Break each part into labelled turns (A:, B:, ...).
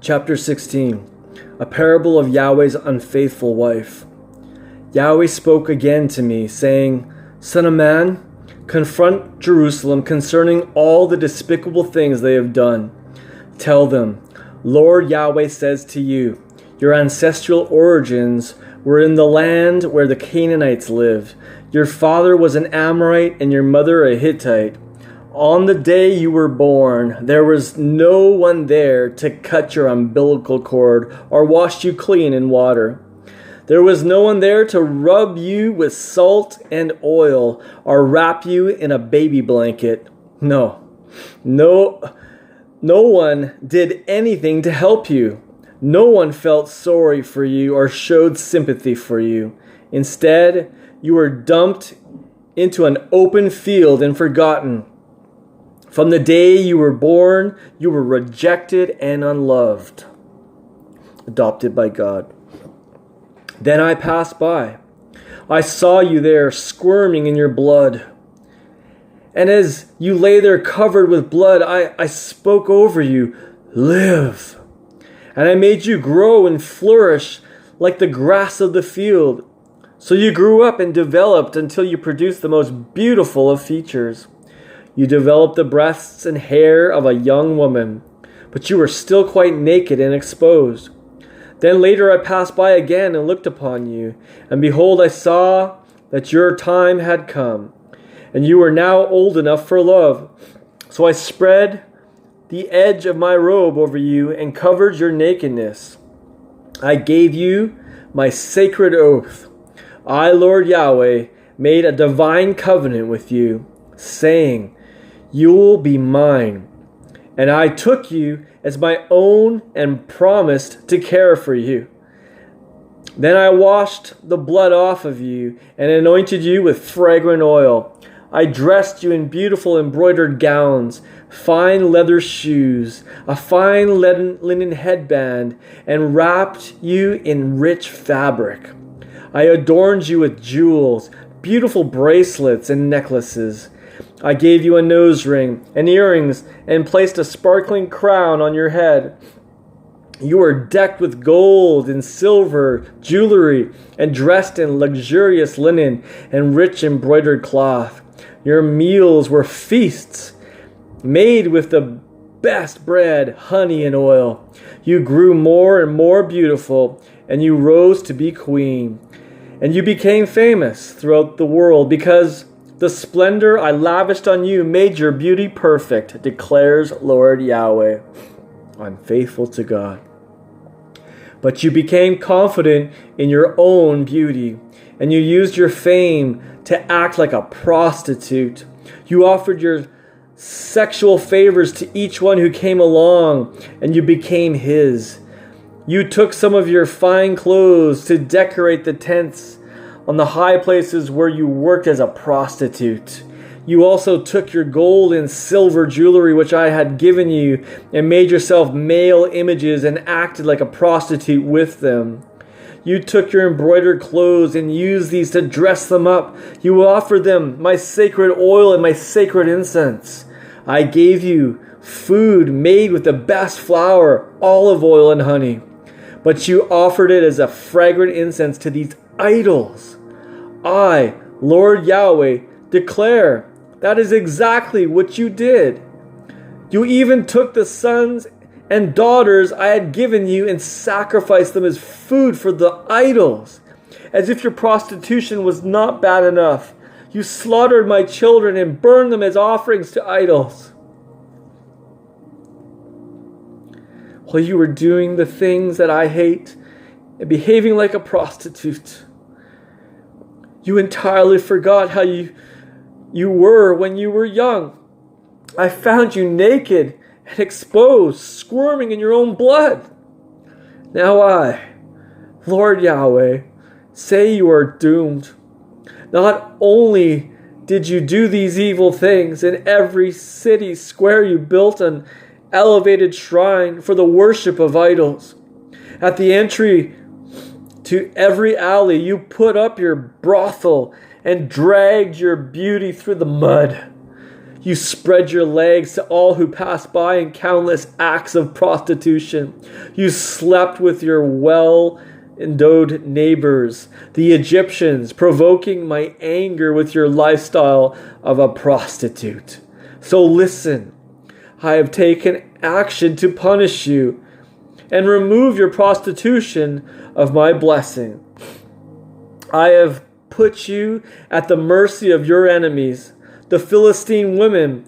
A: Chapter 16. A parable of Yahweh's unfaithful wife. Yahweh spoke again to me, saying, Son of man, confront Jerusalem concerning all the despicable things they have done. Tell them, Lord Yahweh says to you, your ancestral origins were in the land where the Canaanites lived. Your father was an Amorite and your mother a Hittite. On the day you were born, there was no one there to cut your umbilical cord or wash you clean in water. There was no one there to rub you with salt and oil or wrap you in a baby blanket. No one did anything to help you. No one felt sorry for you or showed sympathy for you. Instead, you were dumped into an open field and forgotten. From the day you were born, you were rejected and unloved, adopted by God. Then I passed by. I saw you there squirming in your blood. And as you lay there covered with blood, I spoke over you, live. And I made you grow and flourish like the grass of the field. So you grew up and developed until you produced the most beautiful of features. You developed the breasts and hair of a young woman, but you were still quite naked and exposed. Then later I passed by again and looked upon you, and behold, I saw that your time had come, and you were now old enough for love. So I spread the edge of my robe over you and covered your nakedness. I gave you my sacred oath. I, Lord Yahweh, made a divine covenant with you, saying, you will be mine. And I took you as my own and promised to care for you. Then I washed the blood off of you and anointed you with fragrant oil. I dressed you in beautiful embroidered gowns, fine leather shoes, a fine linen headband, and wrapped you in rich fabric. I adorned you with jewels, beautiful bracelets and necklaces. I gave you a nose ring and earrings and placed a sparkling crown on your head. You were decked with gold and silver jewelry and dressed in luxurious linen and rich embroidered cloth. Your meals were feasts made with the best bread, honey, and oil. You grew more and more beautiful, and you rose to be queen. And you became famous throughout the world because the splendor I lavished on you made your beauty perfect, declares Lord Yahweh. I'm faithful to God. But you became confident in your own beauty, and you used your fame to act like a prostitute. You offered your sexual favors to each one who came along, and you became his. You took some of your fine clothes to decorate the tents on the high places where you worked as a prostitute. You also took your gold and silver jewelry which I had given you and made yourself male images and acted like a prostitute with them. You took your embroidered clothes and used these to dress them up. You offered them my sacred oil and my sacred incense. I gave you food made with the best flour, olive oil, and honey. But you offered it as a fragrant incense to these idols. I, Lord Yahweh, declare that is exactly what you did. You even took the sons and daughters I had given you and sacrificed them as food for the idols. As if your prostitution was not bad enough, you slaughtered my children and burned them as offerings to idols. While you were doing the things that I hate and behaving like a prostitute, you entirely forgot how you were when you were young. I found you naked and exposed, squirming in your own blood. Now I, Lord Yahweh, say you are doomed. Not only did you do these evil things, in every city square you built an elevated shrine for the worship of idols. At the entry to every alley, you put up your brothel and dragged your beauty through the mud. You spread your legs to all who pass by in countless acts of prostitution. You slept with your well-endowed neighbors, the Egyptians, provoking my anger with your lifestyle of a prostitute. So listen, I have taken action to punish you and remove your prostitution of my blessing. I have put you at the mercy of your enemies, the Philistine women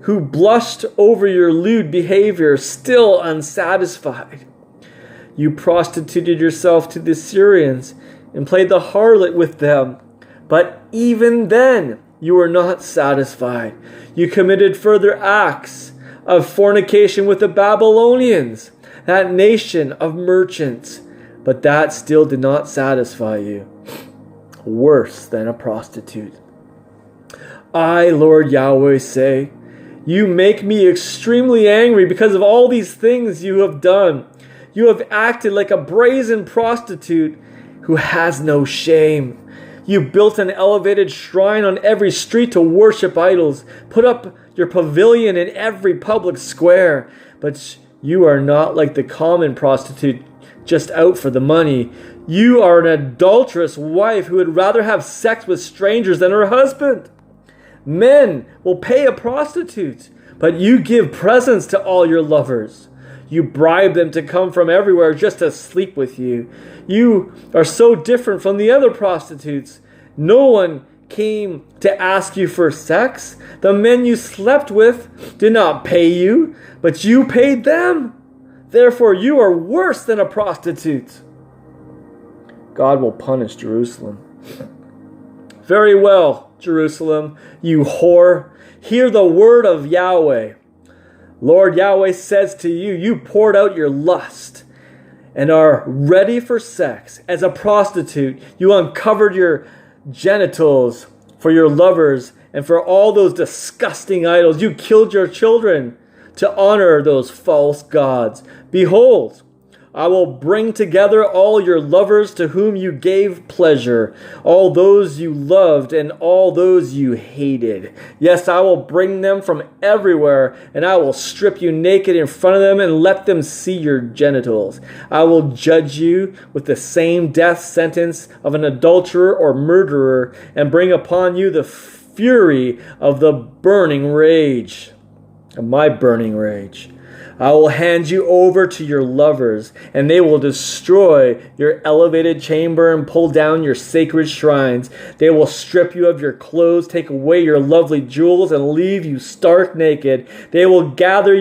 A: who blushed over your lewd behavior, still unsatisfied. You prostituted yourself to the Syrians and played the harlot with them, but even then you were not satisfied. You committed further acts of fornication with the Babylonians, that nation of merchants, but that still did not satisfy you. Worse than a prostitute. I, Lord Yahweh, say, you make me extremely angry because of all these things you have done. You have acted like a brazen prostitute who has no shame. You built an elevated shrine on every street to worship idols, put up your pavilion in every public square, but you are not like the common prostitute just out for the money. You are an adulterous wife who would rather have sex with strangers than her husband. Men will pay a prostitute, but you give presents to all your lovers. You bribe them to come from everywhere just to sleep with you. You are so different from the other prostitutes. No one came to ask you for sex. The men you slept with did not pay you, but you paid them. Therefore, you are worse than a prostitute. God will punish Jerusalem. Very well, Jerusalem, you whore. Hear the word of Yahweh. Lord Yahweh says to you, you poured out your lust and are ready for sex. As a prostitute, you uncovered your genitals for your lovers and for all those disgusting idols. You killed your children to honor those false gods. Behold, I will bring together all your lovers to whom you gave pleasure, all those you loved and all those you hated. Yes, I will bring them from everywhere, and I will strip you naked in front of them and let them see your genitals. I will judge you with the same death sentence of an adulterer or murderer, and bring upon you the fury of the burning rage, of my burning rage. I will hand you over to your lovers, and they will destroy your elevated chamber and pull down your sacred shrines. They will strip you of your clothes, take away your lovely jewels, and leave you stark naked. They will gather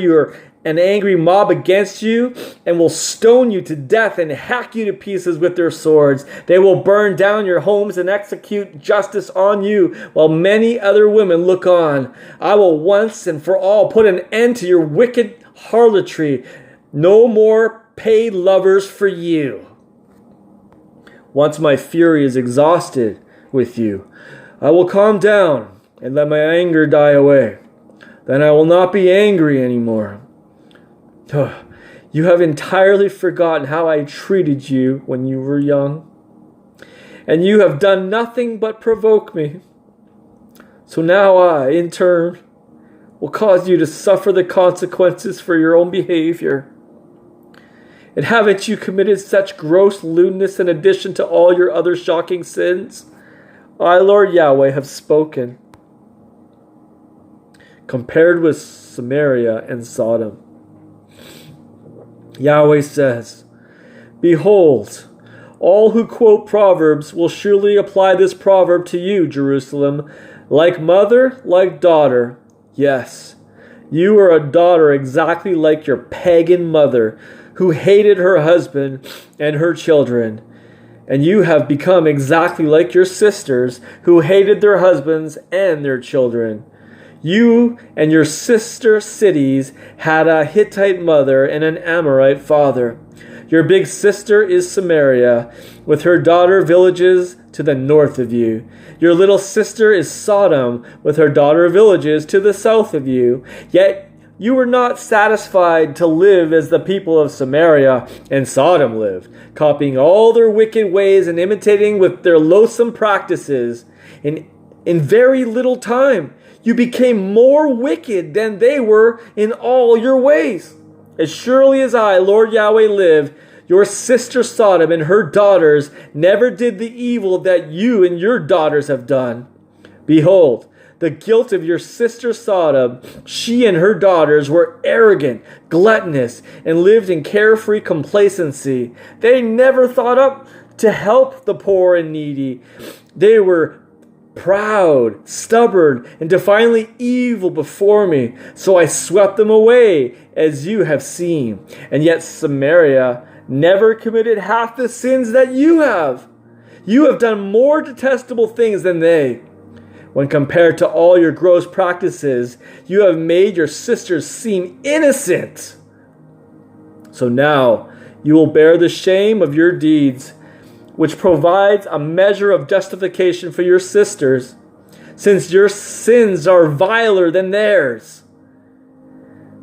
A: an angry mob against you and will stone you to death and hack you to pieces with their swords. They will burn down your homes and execute justice on you while many other women look on. I will once and for all put an end to your wicked harlotry. No more paid lovers for you. Once my fury is exhausted with you, I will calm down and let my anger die away. Then I will not be angry anymore. You have entirely forgotten how I treated you when you were young, and you have done nothing but provoke me. So now I, in turn, will cause you to suffer the consequences for your own behavior. And haven't you committed such gross lewdness in addition to all your other shocking sins? I, Lord Yahweh, have spoken. Compared with Samaria and Sodom, Yahweh says, behold, all who quote Proverbs will surely apply this proverb to you, Jerusalem, like mother, like daughter. Yes, you are a daughter exactly like your pagan mother, who hated her husband and her children. And you have become exactly like your sisters, who hated their husbands and their children. You and your sister cities had a Hittite mother and an Amorite father. Your big sister is Samaria, with her daughter villages to the north of you. Your little sister is Sodom, with her daughter villages to the south of you. Yet you were not satisfied to live as the people of Samaria and Sodom lived, copying all their wicked ways and imitating with their loathsome practices. In very little time, You became more wicked than they were in all your ways. As surely as I, Lord Yahweh, live, your sister Sodom and her daughters never did the evil that you and your daughters have done. Behold, the guilt of your sister Sodom, she and her daughters were arrogant, gluttonous, and lived in carefree complacency. They never thought up to help the poor and needy. They were proud, stubborn, and defiantly evil before me. So I swept them away, as you have seen. And yet Samaria never committed half the sins that you have. You have done more detestable things than they. When compared to all your gross practices, you have made your sisters seem innocent. So now you will bear the shame of your deeds, which provides a measure of justification for your sisters, since your sins are viler than theirs.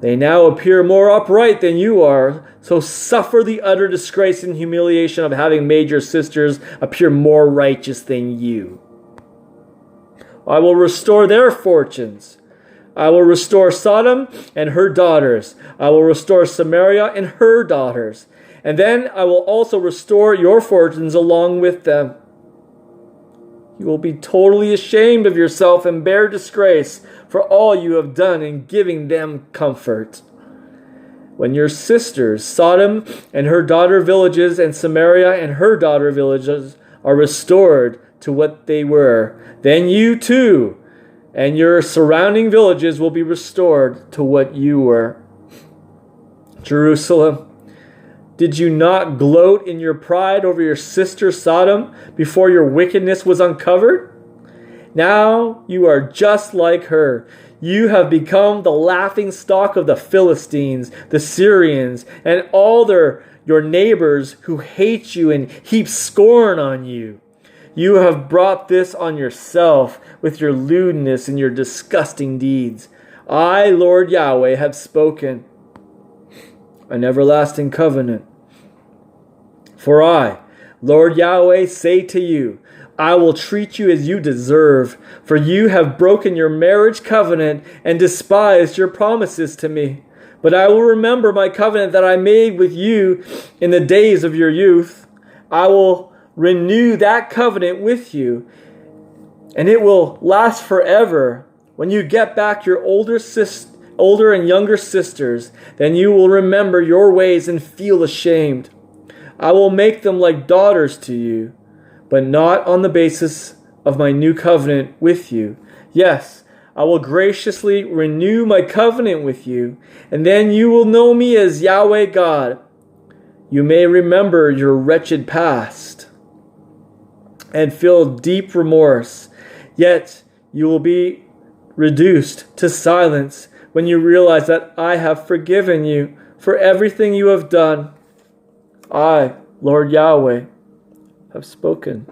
A: They now appear more upright than you are, so suffer the utter disgrace and humiliation of having made your sisters appear more righteous than you. I will restore their fortunes. I will restore Sodom and her daughters. I will restore Samaria and her daughters. And then I will also restore your fortunes along with them. You will be totally ashamed of yourself and bear disgrace for all you have done in giving them comfort. When your sisters, Sodom and her daughter villages, and Samaria and her daughter villages, are restored to what they were, then you too and your surrounding villages will be restored to what you were. Jerusalem, did you not gloat in your pride over your sister Sodom before your wickedness was uncovered? Now you are just like her. You have become the laughing stock of the Philistines, the Syrians, and all your neighbors who hate you and heap scorn on you. You have brought this on yourself with your lewdness and your disgusting deeds. I, Lord Yahweh, have spoken an everlasting covenant. For I, Lord Yahweh, say to you, I will treat you as you deserve, for you have broken your marriage covenant and despised your promises to me. But I will remember my covenant that I made with you in the days of your youth. I will renew that covenant with you, and it will last forever. When you get back your older and younger sisters, then you will remember your ways and feel ashamed. I will make them like daughters to you, but not on the basis of my new covenant with you. Yes, I will graciously renew my covenant with you, and then you will know me as Yahweh God. You may remember your wretched past and feel deep remorse, yet you will be reduced to silence when you realize that I have forgiven you for everything you have done. I, Lord Yahweh, have spoken.